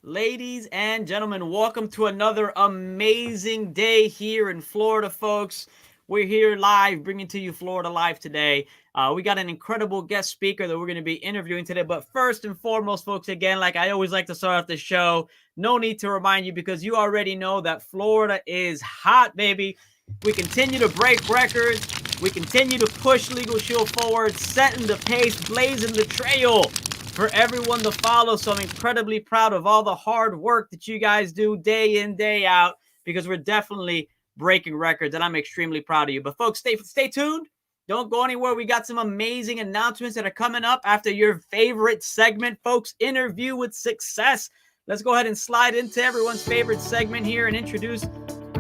Ladies and gentlemen, welcome to another amazing day here in Florida, folks. We're here live, bringing to you Florida Live today. We got an incredible guest speaker that we're going to be interviewing today. But first and foremost, folks, again, like I always like to start off the show, no need to remind you because you already know that Florida is hot, baby. We continue to break records. We continue to push Legal Shield forward, setting the pace, blazing the trail for everyone to follow. So I'm incredibly proud of all the hard work that you guys do day in, day out, because we're definitely breaking records, and I'm extremely proud of you. But folks, stay tuned. Don't go anywhere. We got some amazing announcements that are coming up after your favorite segment, folks, Interview with Success. Let's go ahead and slide into everyone's favorite segment here and introduce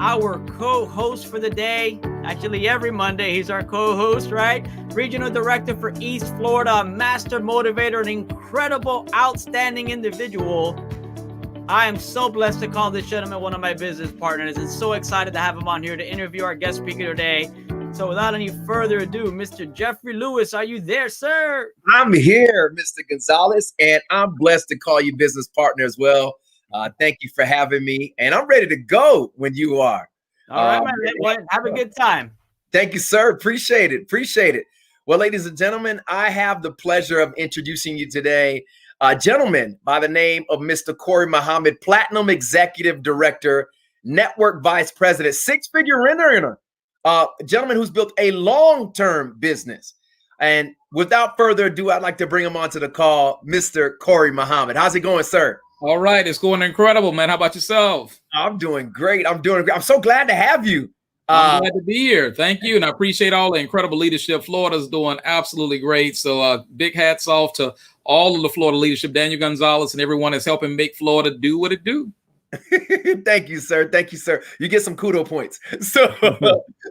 our co-host for the day. Actually, every Monday, he's our co-host, right? Regional Director for East Florida, master motivator, an incredible, outstanding individual. I am so blessed to call this gentleman one of my business partners and so excited to have him on here to interview our guest speaker today. So without any further ado, Mr. Jeffrey Lewis, are you there, sir? I'm here, Mr. Gonzalez, and I'm blessed to call you business partner as well. Thank you for having me, and I'm ready to go when you are. All right, man. Have a good time. Thank you, sir. Appreciate it. Appreciate it. Well, ladies and gentlemen, I have the pleasure of introducing you today a gentleman by the name of Mr. Corey Muhammad, Platinum Executive Director, Network Vice President, six-figure earner, a gentleman who's built a long-term business. And without further ado, I'd like to bring him onto the call, Mr. Corey Muhammad. How's it going, sir? All right, it's going incredible, man. How about yourself? I'm doing great. I'm so glad to have you. I'm glad to be here. Thank you. And I appreciate all the incredible leadership. Florida's doing absolutely great. So big hats off to all of the Florida leadership, Daniel Gonzalez, and everyone that's helping make Florida do what it do. Thank you, sir. Thank you, sir. You get some kudo points.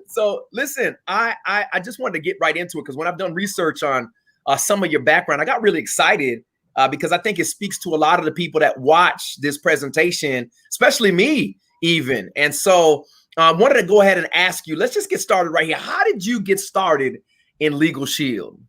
So listen, I just wanted to get right into it because when I've done research on some of your background, I got really excited because I think it speaks to a lot of the people that watch this presentation, especially me even. And so I wanted to go ahead and ask you, let's just get started right here. How did you get started in Legal Shield?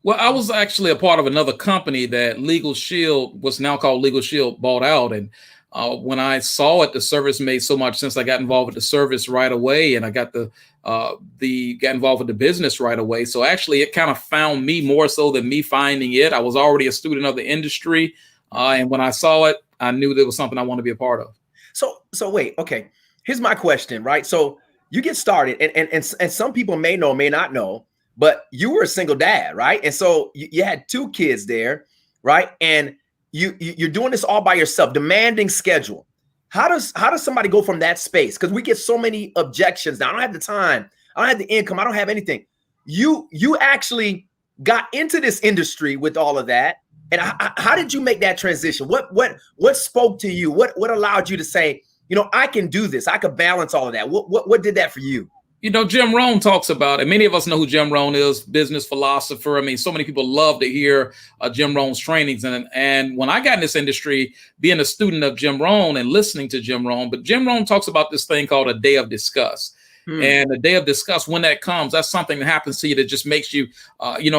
Well, I was actually a part of another company that Legal Shield, was now called Legal Shield, bought out. And when I saw it, the service made so much sense. I got involved with the service right away, and I got got involved with the business right away. So actually, it kind of found me more so than me finding it. I was already a student of the industry, and when I saw it, I knew there was something I wanted to be a part of. So wait, okay. Here's my question, right? So you get started, and some people may know, may not know, but you were a single dad, right? And so you had two kids there, right? And you're doing this all by yourself, demanding schedule. How does somebody go from that space? Because we get so many objections. Now, I don't have the time. I don't have the income. I don't have anything. You actually got into this industry with all of that. And how did you make that transition? What spoke to you? What allowed you to say, you know, I can do this. I could balance all of that. What did that for you? You know, Jim Rohn talks about, and many of us know who Jim Rohn is, business philosopher. I mean, so many people love to hear Jim Rohn's trainings. And when I got in this industry, being a student of Jim Rohn and listening to Jim Rohn, but Jim Rohn talks about this thing called a day of disgust. And a day of disgust, when that comes, that's something that happens to you that just makes you,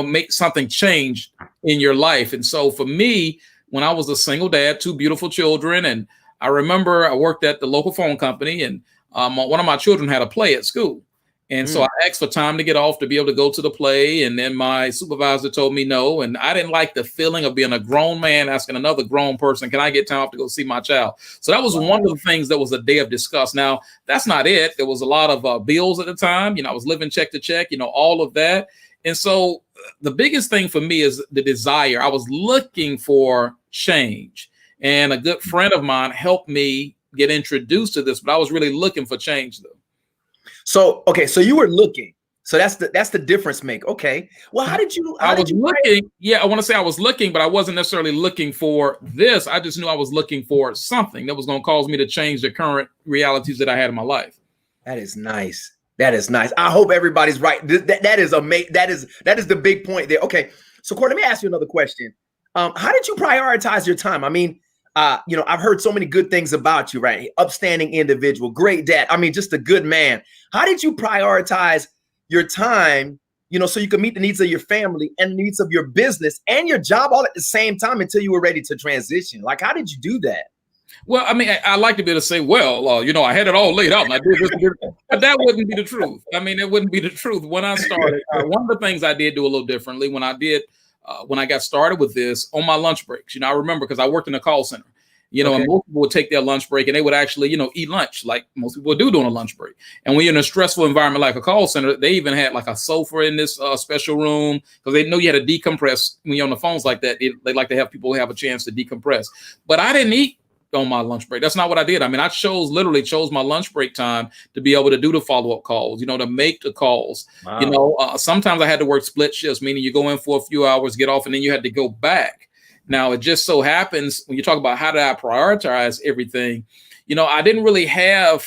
make something change in your life. And so for me, when I was a single dad, two beautiful children, and I remember I worked at the local phone company, and one of my children had a play at school. And so I asked for time to get off to be able to go to the play. And then my supervisor told me no. And I didn't like the feeling of being a grown man asking another grown person, can I get time off to go see my child? So that was one of the things that was a day of disgust. Now, that's not it. There was a lot of bills at the time. You know, I was living check to check, all of that. And so the biggest thing for me is the desire. I was looking for change. And a good friend of mine helped me get introduced to this, but I was really looking for change, though. So, okay, so you were looking. So that's the difference make. Okay. Well, how did you? I was looking. Yeah, I want to say I was looking, but I wasn't necessarily looking for this. I just knew I was looking for something that was going to cause me to change the current realities that I had in my life. That is nice. That is nice. I hope everybody's right. That is amazing. That is the big point there. Okay. So, Corey, let me ask you another question. How did you prioritize your time? I mean, I've heard so many good things about you, right? Upstanding individual, great dad. I mean, just a good man. How did you prioritize your time, so you could meet the needs of your family and the needs of your business and your job all at the same time until you were ready to transition? Like, how did you do that? Well, I mean, I like to be able to say, well, I had it all laid out and I did this, but that wouldn't be the truth. I mean, it wouldn't be the truth. When I started, one of the things I did do a little differently when I got started with this on my lunch breaks. I remember because I worked in a call center. And most people would take their lunch break and they would actually, eat lunch like most people do during a lunch break. And when you're in a stressful environment like a call center, they even had like a sofa in this special room because they know you had to decompress when you're on the phones like that. They like to have people have a chance to decompress. But I didn't eat on my lunch break. That's not what I did. I mean, I literally chose my lunch break time to be able to do the follow-up calls, to make the calls. Wow. Sometimes I had to work split shifts, meaning you go in for a few hours, get off, and then you had to go back. Now, it just so happens when you talk about how did I prioritize everything, I didn't really have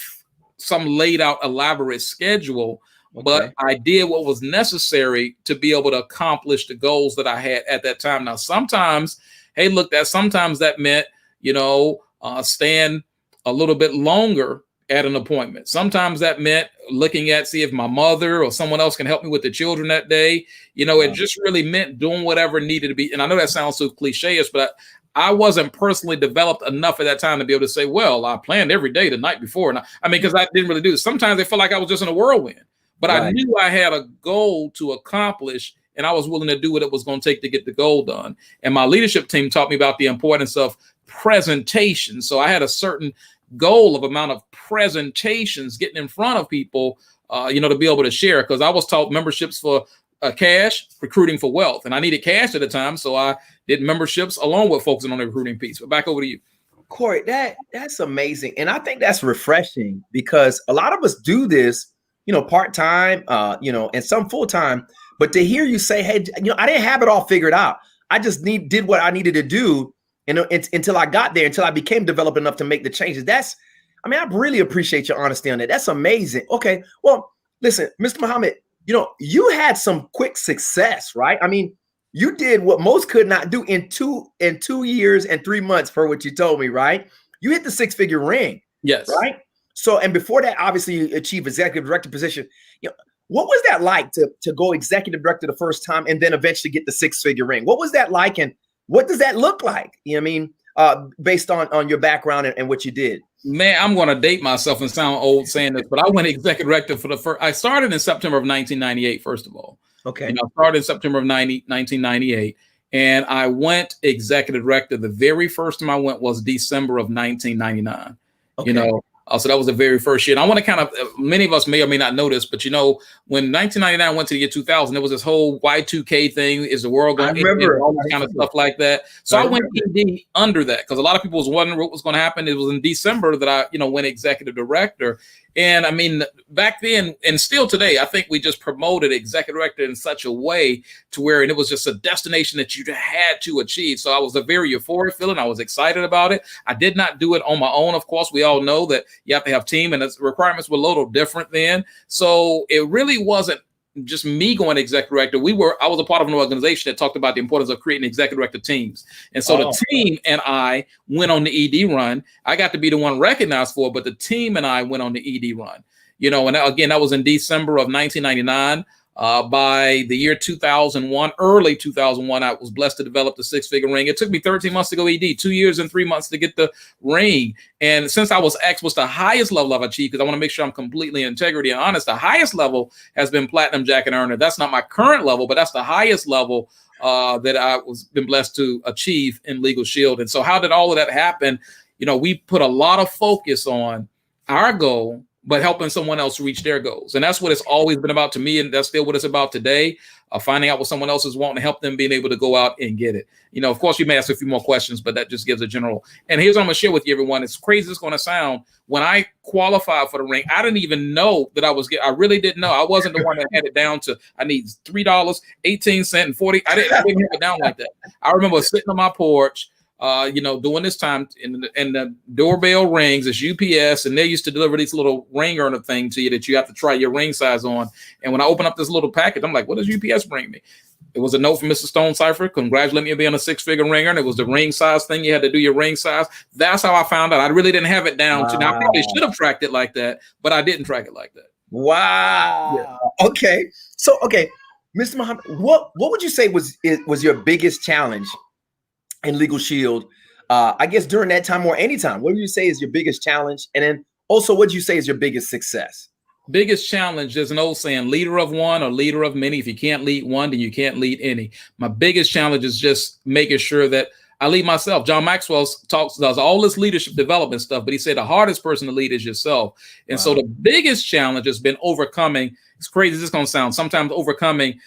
some laid out elaborate schedule, but I did what was necessary to be able to accomplish the goals that I had at that time. Now, sometimes that meant, staying a little bit longer at an appointment. Sometimes that meant looking at, see if my mother or someone else can help me with the children that day. It just really meant doing whatever needed to be. And I know that sounds so cliche-ish, but I wasn't personally developed enough at that time to be able to say, well, I planned every day the night before. And because I didn't really do this. Sometimes I felt like I was just in a whirlwind, but I knew I had a goal to accomplish and I was willing to do what it was going to take to get the goal done. And my leadership team taught me about the importance of presentation. So I had a certain goal of amount of presentations getting in front of people, to be able to share. Because I was taught memberships for cash, recruiting for wealth. And I needed cash at the time. So I did memberships along with focusing on the recruiting piece. But back over to you. Corey, that's amazing. And I think that's refreshing because a lot of us do this, part-time, and some full-time. But to hear you say, hey, I didn't have it all figured out. I just did what I needed to do. Until I got there, until I became developed enough to make the changes. I really appreciate your honesty on that. That's amazing. Okay. Well, listen, Mr. Muhammad, you had some quick success, right? I mean, you did what most could not do in 2 years and 3 months per what you told me, right? You hit the 6-figure ring. Yes. Right. So, and before that, obviously you achieved executive director position. What was that like to go executive director the first time and then eventually get the 6-figure ring? What was that like? And what does that look like? Based on your background and what you did. Man, I'm going to date myself and sound old saying this, but I went executive director for I started in September of 1998, first of all. Okay. I started in September of 1998, and I went executive director. The very first time I went was December of 1999. Okay. So that was the very first year. And I want to kind of, many of us may or may not know this, but when 1999 went to the year 2000, there was this whole Y2K thing. Is the world going to end? All this kind of stuff like that. So I went ED under that because a lot of people was wondering what was going to happen. It was in December that I, went executive director. And I mean, back then and still today, I think we just promoted executive director in such a way to where it was just a destination that you had to achieve. So I was a very euphoric feeling. I was excited about it. I did not do it on my own. Of course, we all know that you have to have team and the requirements were a little different then. So it really wasn't just me going executive director. I was a part of an organization that talked about the importance of creating executive director teams. And so the team and I went on the ED run. I got to be the one recognized for it, but the team and I went on the ED run, and again, that was in December of 1999. By the year 2001, early 2001, I was blessed to develop the 6-figure ring. It took me 13 months to go ED, 2 years and 3 months to get the ring. And since I was asked what's the highest level I've achieved, because I want to make sure I'm completely integrity and honest, the highest level has been platinum jacket earner. That's not my current level, but that's the highest level that I been blessed to achieve in Legal Shield. And so how did all of that happen? We put a lot of focus on our goal, but helping someone else reach their goals. And that's what it's always been about to me. And that's still what it's about today. Finding out what someone else is wanting to help them being able to go out and get it. Of course, you may ask a few more questions, but that just gives a general. And here's what I'm going to share with you, everyone. It's crazy it's going to sound. When I qualified for the ring, I didn't even know that I really didn't know. I wasn't the one that had it down to, I need $3.18 and 40. I didn't have it down like that. I remember sitting on my porch, during this time, and the doorbell rings, it's UPS, and they used to deliver these little ring earner thing to you that you have to try your ring size on. And when I open up this little package, I'm like, what does UPS bring me? It was a note from Mr. Stone Cipher, congratulating me on being a 6-figure ringer. And it was the ring size thing. You had to do your ring size. That's how I found out. I really didn't have it down to. Now, I probably should have tracked it like that, but I didn't track it like that. Wow. Yeah. Okay. So, Mr. Muhammad, what would you say was your biggest challenge in Legal Shield I guess during that time or any time, what would you say is your biggest challenge? And then also, what do you say is your biggest success? Biggest challenge, there's an old saying, leader of one or leader of many. If you can't lead one, then you can't lead any. My biggest challenge is just making sure that I lead myself. John Maxwell does all this leadership development stuff, but he said the hardest person to lead is yourself. And so the biggest challenge has been overcoming, it's crazy, this is going to sound, sometimes overcoming,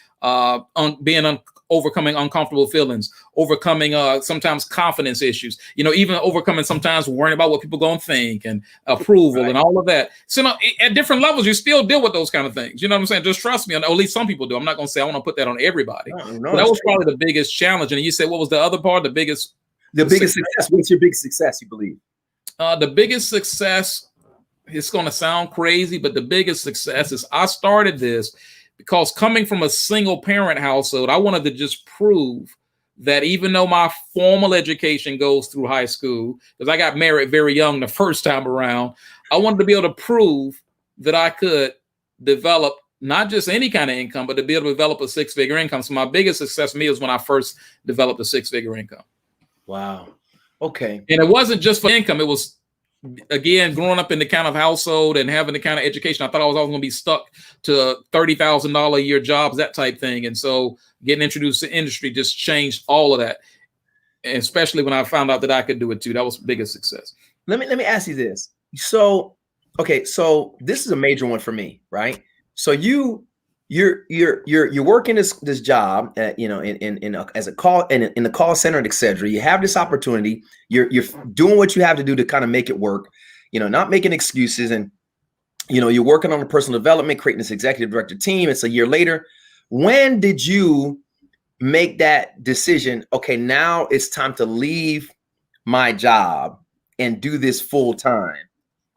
overcoming uncomfortable feelings, overcoming sometimes confidence issues, even overcoming sometimes worrying about what people going to think and approval and all of that. So at different levels, you still deal with those kind of things. You know what I'm saying? Just trust me. Or at least some people do. I'm not going to say I want to put that on everybody. No, that was probably the biggest challenge. And you said, what was the other part? The biggest success. What's your biggest success, you believe? The biggest success, it's going to sound crazy, but the biggest success is I started this because coming from a single parent household, I wanted to just prove that even though my formal education goes through high school, because I got married very young the first time around, I wanted to be able to prove that I could develop not just any kind of income, but to be able to develop a six-figure income. So my biggest success for me is when I first developed a six-figure income. Wow. Okay. And it wasn't just for income. It was, again, growing up in the kind of household and having the kind of education, I thought I was always going to be stuck to $30,000 a year jobs, that type thing. And so getting introduced to industry just changed all of that. And especially when I found out that I could do it too. That was the biggest success. Let me ask you this. So, okay, so this is a major one for me, right? So you're working this job, as a call in the call center, and etc. You have this opportunity. You're doing what you have to do to kind of make it work. Not making excuses, and you're working on the personal development, creating this executive director team. It's a year later. When did you make that decision? Okay, now it's time to leave my job and do this full time.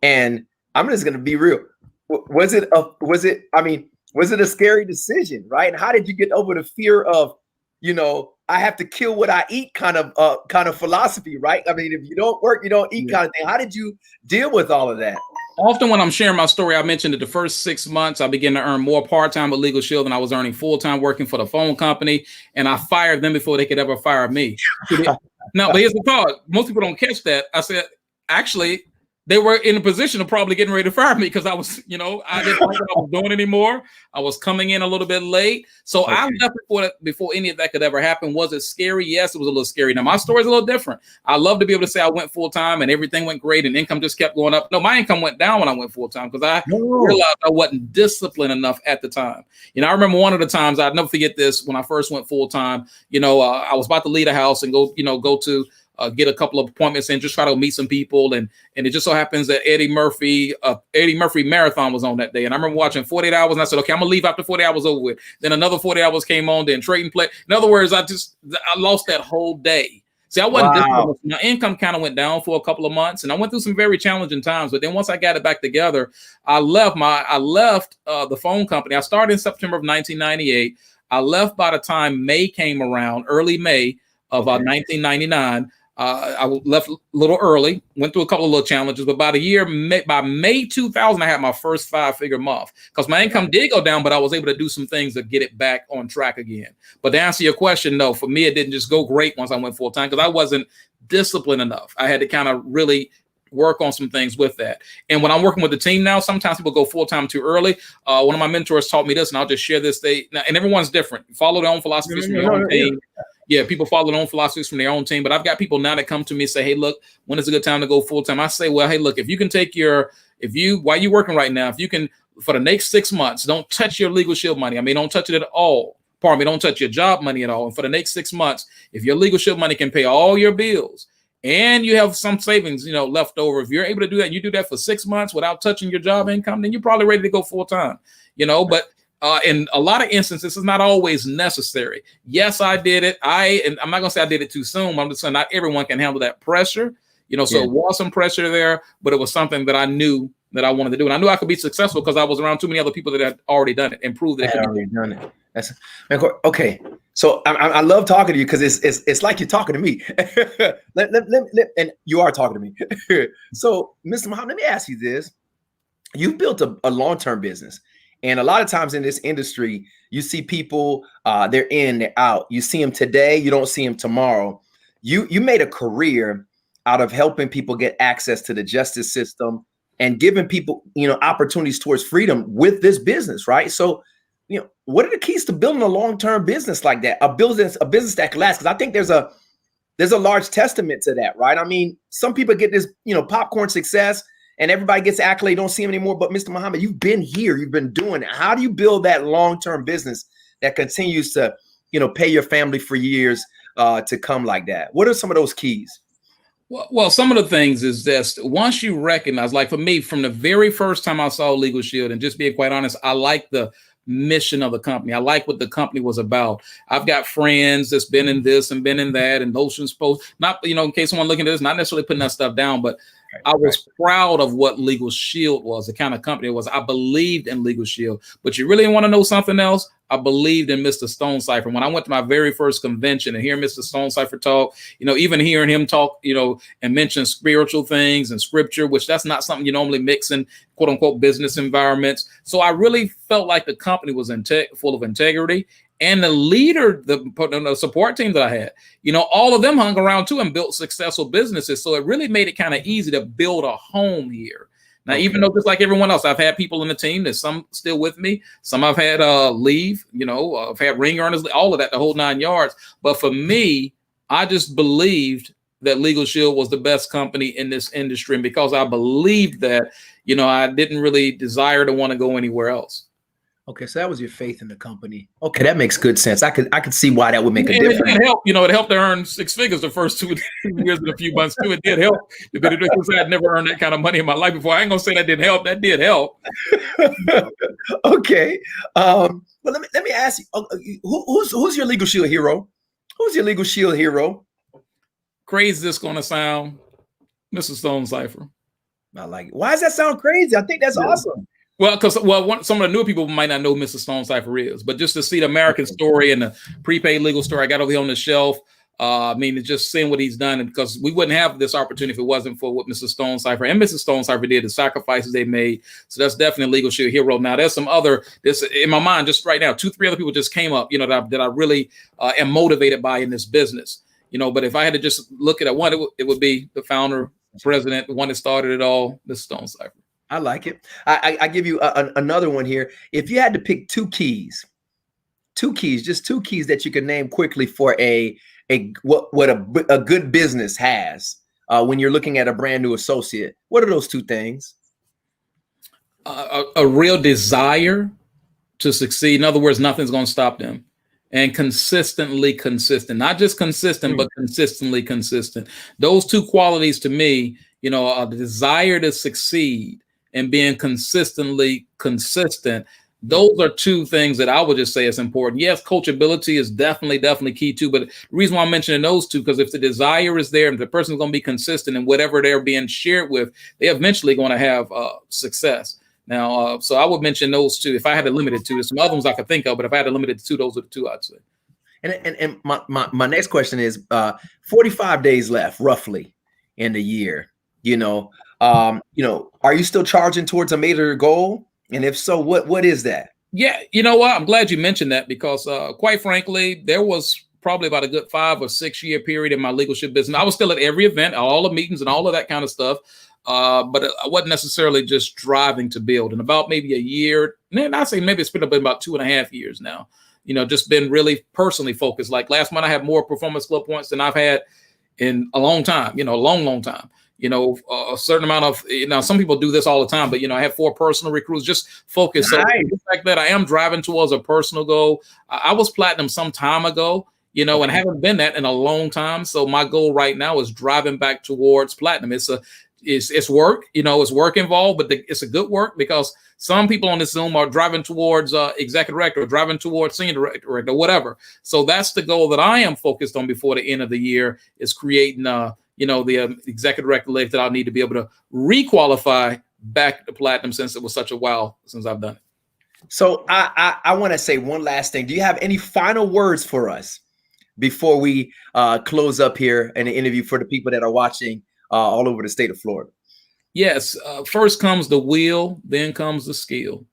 And I'm just going to be real. Was it a scary decision, right? And how did you get over the fear of, I have to kill what I eat kind of philosophy, right? I mean, if you don't work, you don't eat kind of thing. How did you deal with all of that? Often when I'm sharing my story, I mentioned that the first 6 months, I began to earn more part-time with Legal Shield than I was earning full-time working for the phone company. And I fired them before they could ever fire me. Now, but here's the part. Most people don't catch that. I said, actually, they were in a position of probably getting ready to fire me because I was, I didn't know what I was doing anymore. I was coming in a little bit late. So okay. I left before any of that could ever happen. Was it scary? Yes, it was a little scary. Now, my story is a little different. I love to be able to say I went full time and everything went great and income just kept going up. No, my income went down when I went full time because I realized I wasn't disciplined enough at the time. I remember one of the times, I'd never forget this, when I first went full time, I was about to leave a house and go to get a couple of appointments and just try to meet some people. And it just so happens that Eddie Murphy Marathon was on that day. And I remember watching 48 Hours and I said, okay, I'm gonna leave after 40 hours over with. Then another 40 hours came on, then Trade and Play. In other words, I lost that whole day. See, I wasn't disciplined. My income kind of went down for a couple of months and I went through some very challenging times. But then once I got it back together, I left the phone company. I started in September of 1998. I left by the time May came around, early May of 1999. I left a little early, went through a couple of little challenges, but by May 2000, I had my first 5-figure month because my income did go down, but I was able to do some things to get it back on track again. But to answer your question, no, for me, it didn't just go great once I went full time because I wasn't disciplined enough. I had to kind of really work on some things with that. And when I'm working with the team now, sometimes people go full time too early. One of my mentors taught me this, and I'll just share this. And everyone's different. Follow their own philosophies from your own team. Yeah, people follow their own philosophies from their own team. But I've got people now that come to me and say, hey, look, when is a good time to go full time? I say, well, hey, look, if you can take while you're working right now, if you can, for the next 6 months, don't touch your Legal Shield money. I mean, don't touch it at all. Pardon me, don't touch your job money at all. And for the next 6 months, if your Legal Shield money can pay all your bills and you have some savings, left over, if you're able to do that, and you do that for 6 months without touching your job income, then you're probably ready to go full time, but in a lot of instances, this is not always necessary. Yes, I did it. And I'm not going to say I did it too soon. But I'm just saying not everyone can handle that pressure. So it was some pressure there, but it was something that I knew that I wanted to do. And I knew I could be successful because I was around too many other people that had already done it and proved that it could be done. Okay. So I love talking to you because it's like you're talking to me. And you are talking to me. So, Mr. Muhammad, let me ask you this. You've built a long-term business. And a lot of times in this industry, you see people, they're in, they're out. You see them today, you don't see them tomorrow. You made a career out of helping people get access to the justice system and giving people, opportunities towards freedom with this business, right? So, what are the keys to building a long-term business like that? A business that can last? Because I think there's a large testament to that, right? I mean, some people get this, popcorn success and everybody gets accolade, don't see him anymore. But Mr. Muhammad, you've been here, you've been doing it. How do you build that long-term business that continues to, pay your family for years to come like that? What are some of those keys? Well, some of the things is this: once you recognize, like for me, from the very first time I saw Legal Shield, and just being quite honest, I like the mission of the company. I like what the company was about. I've got friends that's been in this and been in that, and Ocean's Post. Not, in case someone looking at this, not necessarily putting that stuff down, but I was proud of what Legal Shield was, the kind of company it was. I believed in Legal Shield. But you really want to know something else? I believed in Mr. Stonecipher. When I went to my very first convention and hearing Mr. Stonecipher talk, even hearing him talk, and mention spiritual things and scripture, which that's not something you normally mix in quote unquote business environments. So I really felt like the company was full of integrity. And the leader, the support team that I had, all of them hung around too and built successful businesses. So it really made it kind of easy to build a home here. Now, even though just like everyone else, I've had people in the team, there's some still with me. Some I've had leave, I've had ring earners, all of that, the whole 9 yards. But for me, I just believed that Legal Shield was the best company in this industry. And because I believed that, I didn't really desire to want to go anywhere else. Okay, so that was your faith in the company. Okay, that makes good sense. I could see why that would make a difference. It helped, it helped to earn 6 figures the first 2 years and a few months too. It did help. Because I had never earned that kind of money in my life before. I ain't gonna say that didn't help. That did help. Okay. Well, let me ask you, who's your Legal Shield hero? Who's your Legal Shield hero? Crazy this gonna sound, Mr. Stonecipher. I like it. Why does that sound crazy? I think that's awesome. Well, because some of the newer people might not know who Mr. Stonecipher is, but just to see the American story and the prepaid legal story I got over here on the shelf, it's just seeing what he's done, and because we wouldn't have this opportunity if it wasn't for what Mr. Stonecipher and Mrs. Stonecipher did, the sacrifices they made. So that's definitely a Legal Shield hero. Now, there's some other, this in my mind just right now, 2-3 other people just came up, that I really am motivated by in this business. But if I had to just look at one, it would be the founder, president, the one that started it all, Mr. Stonecipher. I like it. I give you another one here. If you had to pick two keys, just two keys that you can name quickly for what a good business has when you're looking at a brand new associate, what are those two things? A real desire to succeed. In other words, nothing's going to stop them. And consistently consistent, not just consistent, but consistently consistent. Those two qualities to me, a desire to succeed and being consistently consistent. Those are two things that I would just say is important. Yes, coachability is definitely key too. But the reason why I'm mentioning those two, because if the desire is there and the person's going to be consistent in whatever they're being shared with, they're eventually going to have success. Now, so I would mention those two if I had to limit it to. There's some other ones I could think of, but if I had to limit it to two, those are the two I'd say. And my next question is 45 days left roughly in the year. Are you still charging towards a major goal? And if so, what is that? Yeah, you know what? I'm glad you mentioned that because quite frankly, there was probably about a good 5 or 6 year period in my legalship business. I was still at every event, all the meetings and all of that kind of stuff. But I wasn't necessarily just driving to build. And about maybe a year, and I say maybe it's been about 2.5 years now, just been really personally focused. Like last month, I had more Performance Club points than I've had in a long time, a long time. A certain amount of, some people do this all the time, but, I have 4 personal recruits, just focus. Nice. So the fact that I am driving towards a personal goal, I was platinum some time ago, and haven't been that in a long time. So my goal right now is driving back towards platinum. It's work, it's work involved, but it's a good work because some people on this Zoom are driving towards executive director or driving towards senior director or whatever. So that's the goal that I am focused on before the end of the year is creating, the executive director list that I'll need to be able to requalify back to platinum since it was such a while since I've done it. So I want to say one last thing. Do you have any final words for us before we close up here in the interview for the people that are watching all over the state of Florida? Yes. First comes the will, then comes the skill.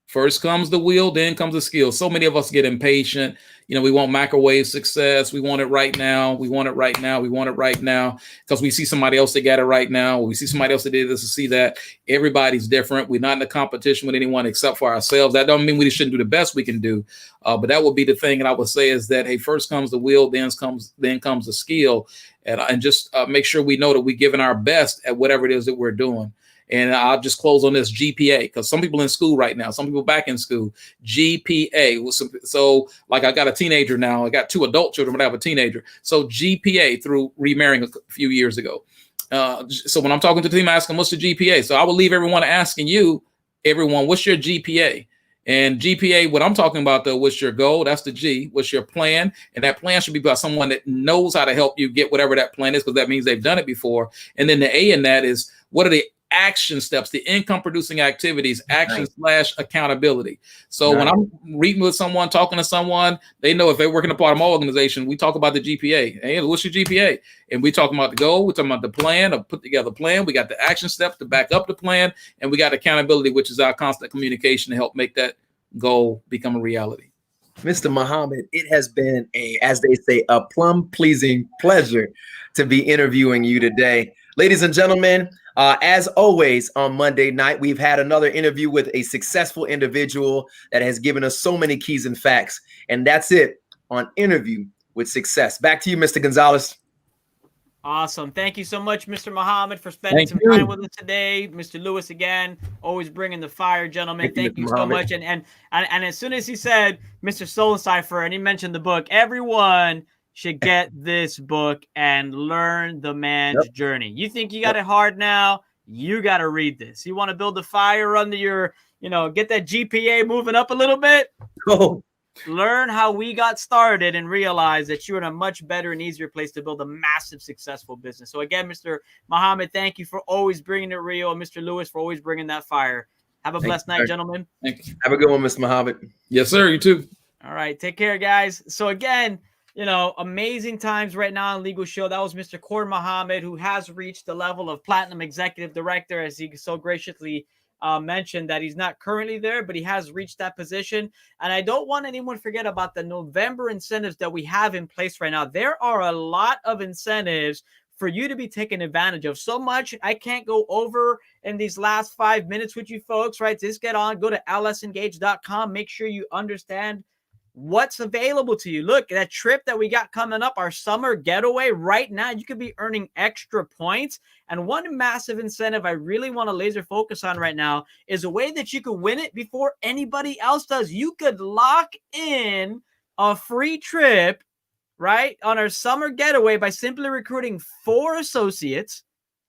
First comes the will, then comes the skill. So many of us get impatient. We want microwave success. We want it right now. We want it right now. We want it right now because we see somebody else that got it right now. Or we see somebody else that did this to see that. Everybody's different. We're not in a competition with anyone except for ourselves. That don't mean we shouldn't do the best we can do. But that would be the thing. And I would say is that, hey, first comes the will, then comes the skill. And just make sure we know that we're giving our best at whatever it is that we're doing. And I'll just close on this GPA, because some people in school right now, some people back in school, GPA. So like I got a teenager now, I got 2 adult children, but I have a teenager. So GPA through remarrying a few years ago. So when I'm talking to the team, I ask them, what's the GPA? So I will leave everyone asking you, everyone, what's your GPA? And GPA, what I'm talking about, though, what's your goal? That's the G. What's your plan? And that plan should be by someone that knows how to help you get whatever that plan is, because that means they've done it before. And then the A in that is, what are the action steps, the income producing activities, action / accountability. So when I'm reading with someone, talking to someone, they know if they're working a part of my organization, we talk about the GPA. Hey, what's your GPA? And we talking about the goal. We're talking about the plan, or put together a plan. We got the action steps to back up the plan. And we got accountability, which is our constant communication to help make that goal become a reality. Mr. Muhammad, it has been as they say, a plum-pleasing pleasure to be interviewing you today. Ladies and gentlemen, as always on Monday night, we've had another interview with a successful individual that has given us so many keys and facts. And that's it on Interview with Success. Back to you, Mr. Gonzalez. Awesome. Thank you so much, Mr. Muhammad, for spending some time with us today. Mr. Lewis, again, always bringing the fire, gentlemen. Thank you so much. And as soon as he said Mr. Solencipher and he mentioned the book, everyone should get this book and learn the man's journey. You think you got it hard now? You got to read this. You want to build a fire under your, get that GPA moving up a little bit? Learn how we got started and realize that you're in a much better and easier place to build a massive, successful business. So again, Mr. Muhammad, thank you for always bringing it real. And Mr. Lewis for always bringing that fire. Have a blessed night, gentlemen. Thank you. Have a good one, Mr. Muhammad. Yes, sir. You too. All right. Take care, guys. So again, amazing times right now on Legal Shield. That was Mr. Khor Muhammad, who has reached the level of Platinum Executive Director, as he so graciously mentioned that he's not currently there, but he has reached that position. And I don't want anyone to forget about the November incentives that we have in place right now. There are a lot of incentives for you to be taken advantage of. So much I can't go over in these last 5 minutes with you folks, right? Just get on, go to lsengage.com. Make sure you understand what's available to you. Look, that trip that we got coming up, our summer getaway right now, you could be earning extra points. And one massive incentive I really want to laser focus on right now is a way that you could win it before anybody else does. You could lock in a free trip, right, on our summer getaway by simply recruiting 4 associates,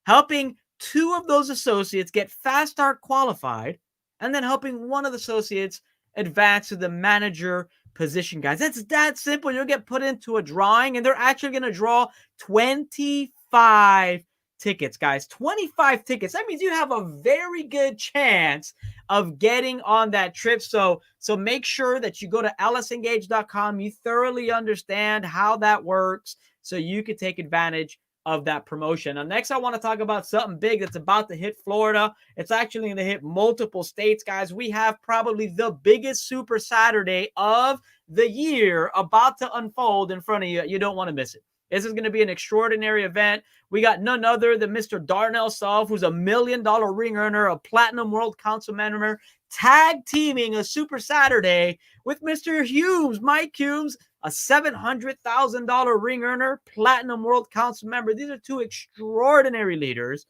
helping 2 of those associates get Fast Start qualified, and then helping 1 of the associates advance to the manager position, guys. That's that simple. You'll get put into a drawing, and they're actually going to draw 25 tickets, guys. 25 tickets. That means you have a very good chance of getting on that trip. So make sure that you go to lsengage.com. You thoroughly understand how that works so you can take advantage of that promotion. Now, next, I want to talk about something big that's about to hit Florida. It's actually going to hit multiple states, guys. We have probably the biggest Super Saturday of the year about to unfold in front of you. You don't want to miss it. This is going to be an extraordinary event. We got none other than Mr. Darnell Solve, who's a $1 million ring earner, a Platinum World Council member, tag teaming a Super Saturday with Mr. Humes, Mike Humes, a $700,000 ring earner, Platinum World Council member. These are 2 extraordinary leaders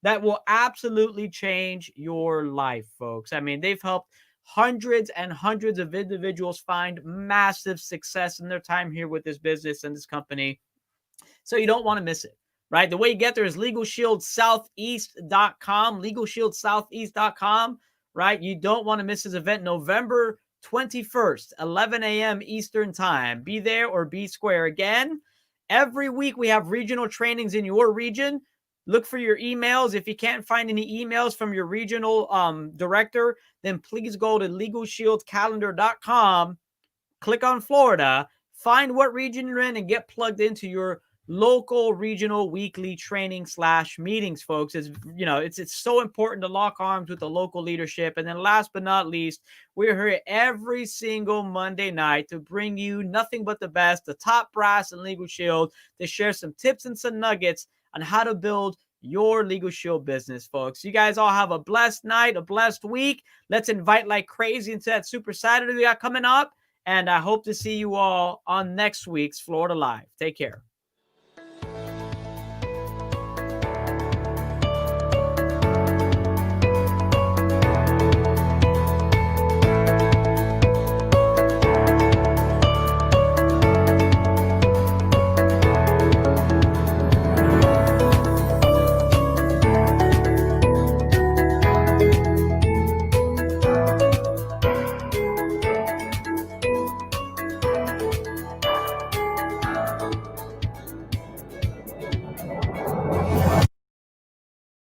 that will absolutely change your life, folks. I mean, they've helped hundreds and hundreds of individuals find massive success in their time here with this business and this company. So you don't want to miss it, right? The way you get there is LegalShieldSoutheast.com, LegalShieldSoutheast.com, right? You don't want to miss this event, November 21st, 11 a.m. Eastern time. Be there or be square. Again, every week we have regional trainings in your region. Look for your emails. If you can't find any emails from your regional director, then please go to LegalShieldCalendar.com, click on Florida, find what region you're in, and get plugged into your local, regional, weekly training / meetings, folks. It's so important to lock arms with the local leadership. And then last but not least, we're here every single Monday night to bring you nothing but the best, the top brass and Legal Shield, to share some tips and some nuggets on how to build your Legal Shield business, folks. You guys all have a blessed night, a blessed week. Let's invite like crazy into that Super Saturday we got coming up. And I hope to see you all on next week's Florida Live. Take care.